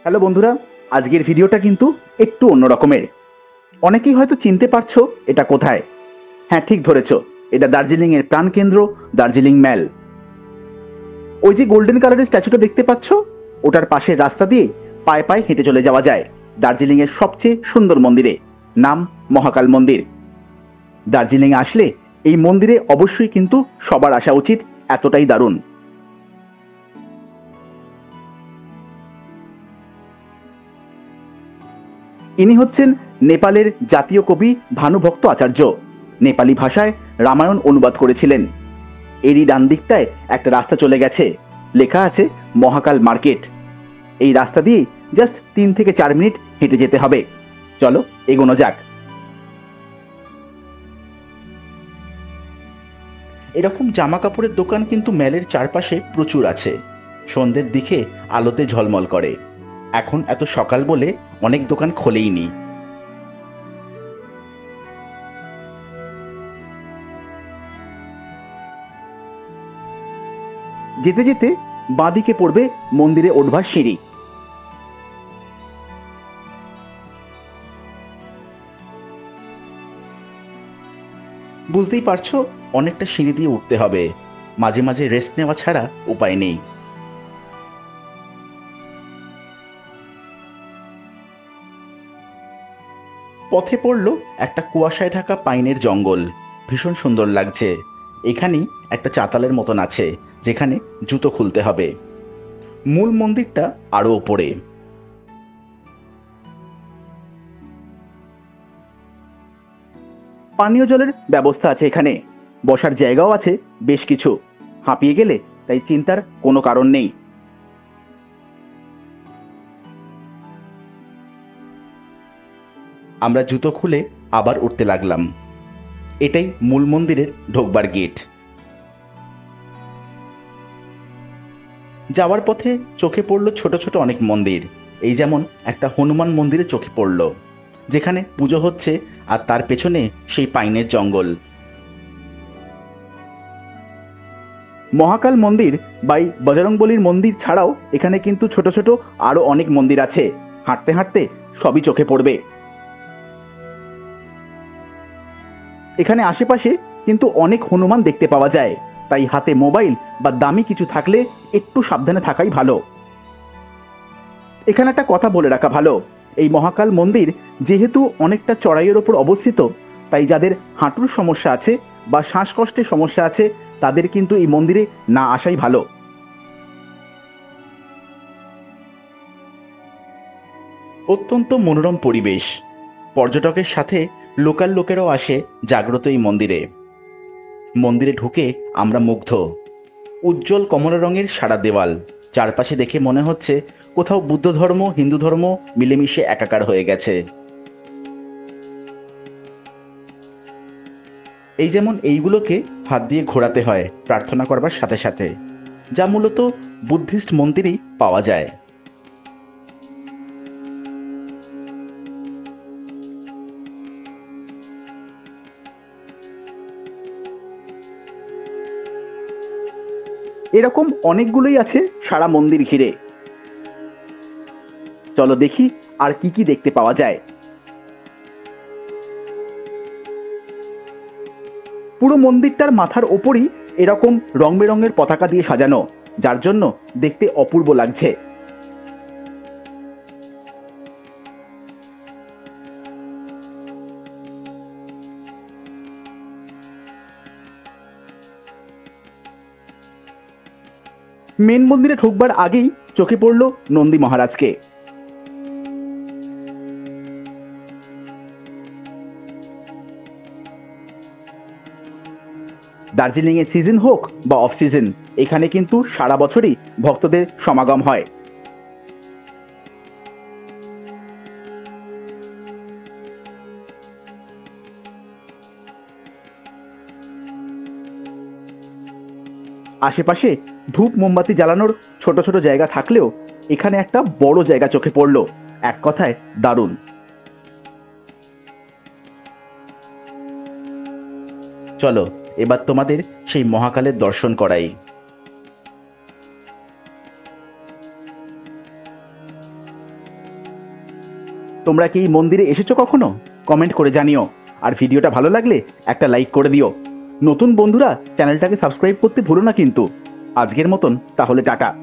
Hello বন্ধুরা, আজকের ভিডিওটা কিন্তু একটু অন্য রকমের। অনেকেই হয়তো চিনতে পারছো এটা কোথায়। হ্যাঁ, ঠিক ধরেছো, এটা দার্জিলিংয়ের প্রাণকেন্দ্র দার্জিলিং ম্যাল। ওই যে গোল্ডেন কালারের স্ট্যাচুটা দেখতে পাচ্ছ, ওটার পাশের রাস্তা দিয়ে পায়ে পায়ে হেঁটে চলে যাওয়া যায় দার্জিলিংয়ের সবচেয়ে সুন্দর মন্দিরে, নাম মহাকাল মন্দির। দার্জিলিংয়ে আসলে এই মন্দিরে অবশ্যই কিন্তু সবার আসা উচিত, এতটাই দারুণ। ইনি হচ্ছেন নেপালের জাতীয় কবি ভানুভক্ত আচার্য। নেপালি ভাষায় রামায়ণ অনুবাদ করেছিলেন। এরই ডান দিকটায় একটা রাস্তা চলে গেছে, লেখা আছে মহাকাল মার্কেট। এই রাস্তা দিয়ে জাস্ট 3 থেকে 4 মিনিট হেঁটে যেতে হবে। চলো এগোনো যাক। এরকম জামা কাপড়ের দোকান কিন্তু ম্যালের চারপাশে প্রচুর আছে। সন্ধ্যের দিকে আলোতে ঝলমল করে। এখন এত সকাল বলে অনেক দোকান খোলেই নি। যেতে যেতে বাঁদিকে পড়বে মন্দিরে ওঠবার সিঁড়ি। বুঝতেই পারছো, অনেকটা সিঁড়ি দিয়ে উঠতে হবে। মাঝে মাঝে রেস্ট নেওয়া ছাড়া উপায় নেই। পথে পড়ল একটা কুয়াশায় ঢাকা পাইনের জঙ্গল। ভীষণ সুন্দর লাগছে। এখানেই একটা চাতালের মতন আছে, যেখানে জুতো খুলতে হবে। মূল মন্দিরটা আরো ওপরে। পানীয় জলের ব্যবস্থা আছে এখানে, বসার জায়গাও আছে বেশ কিছু। হাঁপিয়ে গেলে তাই চিন্তার কোনো কারণ নেই। আমরা জুতো খুলে আবার উঠতে লাগলাম। এটাই মূল মন্দিরের ঢোকবার গেট। যাওয়ার পথে চোখে পড়ল ছোট ছোট অনেক মন্দির। এই যেমন একটা হনুমান মন্দিরে চোখে পড়ল, যেখানে পুজো হচ্ছে, আর তার পেছনে সেই পাইনের জঙ্গল। মহাকাল মন্দির বাই বজরংবলীর মন্দির ছাড়াও এখানে কিন্তু ছোট ছোট আরো অনেক মন্দির আছে। হাঁটতে হাঁটতে সবই চোখে পড়বে। এখানে আশেপাশে কিন্তু অনেক হনুমান দেখতে পাওয়া যায়, তাই হাতে মোবাইল বা দামি কিছু থাকলে একটু সাবধানে থাকাই ভালো। এখানে একটা কথা বলে রাখা ভালো, এই মহাকাল মন্দির যেহেতু অনেকটা চড়াইয়ের ওপর অবস্থিত, তাই যাদের হাঁটুর সমস্যা আছে বা শ্বাসকষ্টের সমস্যা আছে, তাদের কিন্তু এই মন্দিরে না আসাই ভালো। অত্যন্ত মনোরম পরিবেশ। পর্যটকের সাথে লোকাল লোকেরাও আসে জাগ্রত এই মন্দিরে। মন্দিরে ঢুকে আমরা মুগ্ধ। উজ্জ্বল কমলা রঙের সাদা দেওয়াল, চারপাশে দেখে মনে হচ্ছে কোথাও বুদ্ধ ধর্ম হিন্দু ধর্ম মিলেমিশে একাকার হয়ে গেছে। এই যেমন এইগুলোকে হাত দিয়ে ঘোরাতে হয় প্রার্থনা করবার সাথে সাথে, যা মূলত বুদ্ধিস্ট মন্দিরেই পাওয়া যায়। এরকম অনেকগুলোই আছে সারা মন্দির ঘিরে। চলো দেখি আর কি কি দেখতে পাওয়া যায়। পুরো মন্দিরটার মাথার ওপরই এরকম রং বেরঙের পতাকা দিয়ে সাজানো, যার জন্য দেখতে অপূর্ব লাগছে। মেন মন্দিরে ঢুকবার আগেই চোখে পড়ল নন্দী মহারাজকে। দার্জিলিংয়ে সিজন হোক বা অফ সিজন, এখানে কিন্তু সারা বছরই ভক্তদের সমাগম হয়। আশেপাশে ধূপ মোমবাতি জ্বালানোর ছোট ছোট জায়গা থাকলেও এখানে একটা বড় জায়গা চোখে পড়ল। এক কথায় দারুণ। চলো এবার তোমাদের সেই মহাকালের দর্শন করাই। তোমরা কি এই মন্দিরে এসেছো কখনো? কমেন্ট করে জানিও। আর ভিডিওটা ভালো লাগলে একটা লাইক করে দিও। নতুন বন্ধুরা চ্যানেলটাকে সাবস্ক্রাইব করতে ভুলো না কিন্তু। আজকের মতন তাহলে টাটা।